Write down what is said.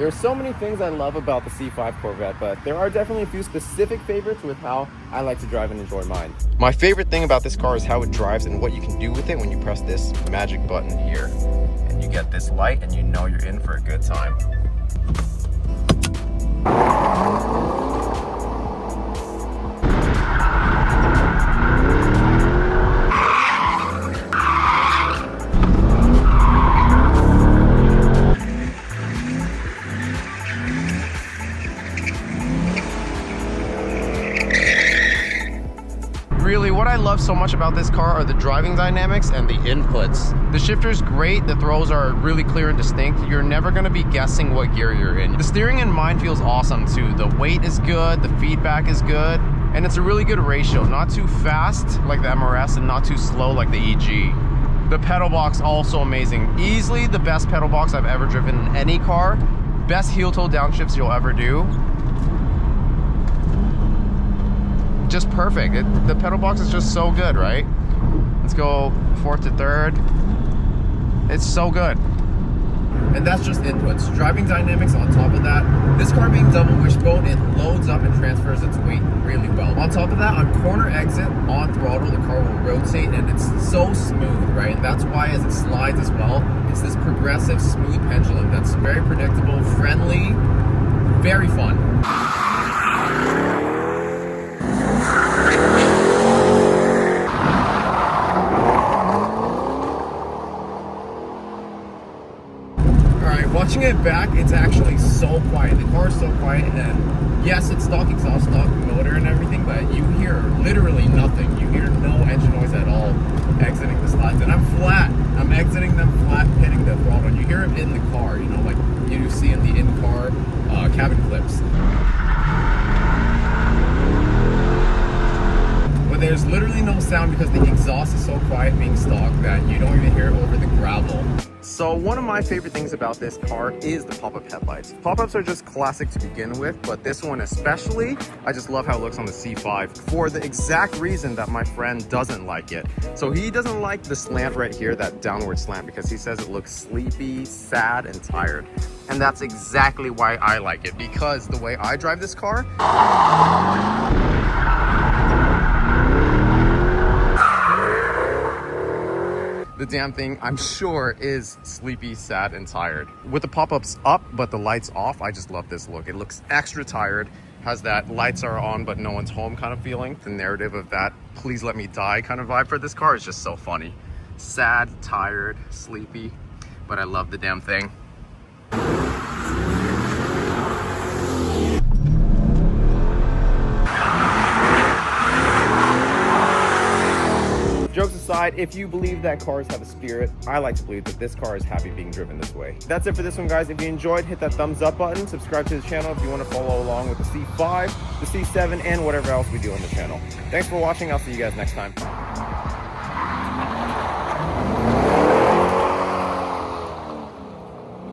There are so many things I love about the C5 Corvette, but there are definitely a few specific favorites with how I like to drive and enjoy mine. My favorite thing about this car is how it drives and what you can do with it when you press this magic button here. And you get this light and you know you're in for a good time. Really, what I love so much about this car are the driving dynamics and the inputs. The shifter's great, the throws are really clear and distinct. You're never gonna be guessing what gear you're in. The steering in mine feels awesome too. The weight is good, the feedback is good, and it's a really good ratio. Not too fast like the MRS and not too slow like the EG. The pedal box also amazing. Easily the best pedal box I've ever driven in any car. Best heel toe downshifts you'll ever do. Just perfect. The pedal box is just so good, right? Let's go fourth to third. It's so good. And that's just inputs. Driving dynamics on top of that. This car being double wishbone, it loads up and transfers its weight really well. On top of that, on corner exit, on throttle, the car will rotate and it's so smooth, right? And that's why as it slides as well, it's this progressive, smooth pendulum that's very predictable, friendly, very fun. Watching it back, it's actually so quiet. The car is so quiet, and yes, it's stock exhaust, stock motor and everything, but you hear literally nothing. You hear no engine noise at all exiting the slides. And I'm flat. I'm exiting them flat, hitting the throttle. And you hear it in the car, you know, like you see in the in-car cabin clips. But there's literally no sound because the exhaust is so quiet being stock that you don't even hear it over the gravel. So one of my favorite things about this car is the pop-up headlights. Pop-ups are just classic to begin with, but this one especially, I just love how it looks on the C5 for the exact reason that my friend doesn't like it. So he doesn't like the slant right here, that downward slant, because he says it looks sleepy, sad, and tired. And that's exactly why I like it, because the way I drive this car, the damn thing, I'm sure, is sleepy, sad, and tired. With the pop-ups up, but the lights off, I just love this look. It looks extra tired, has that lights are on, but no one's home kind of feeling. The narrative of that please let me die kind of vibe for this car is just so funny. Sad, tired, sleepy, but I love the damn thing. Jokes aside, if you believe that cars have a spirit, I like to believe that this car is happy being driven this way. That's it for this one, guys. If you enjoyed, hit that thumbs up button, subscribe to the channel if you want to follow along with the C5, the C7, and whatever else we do on the channel. Thanks for watching. I'll see you guys next time.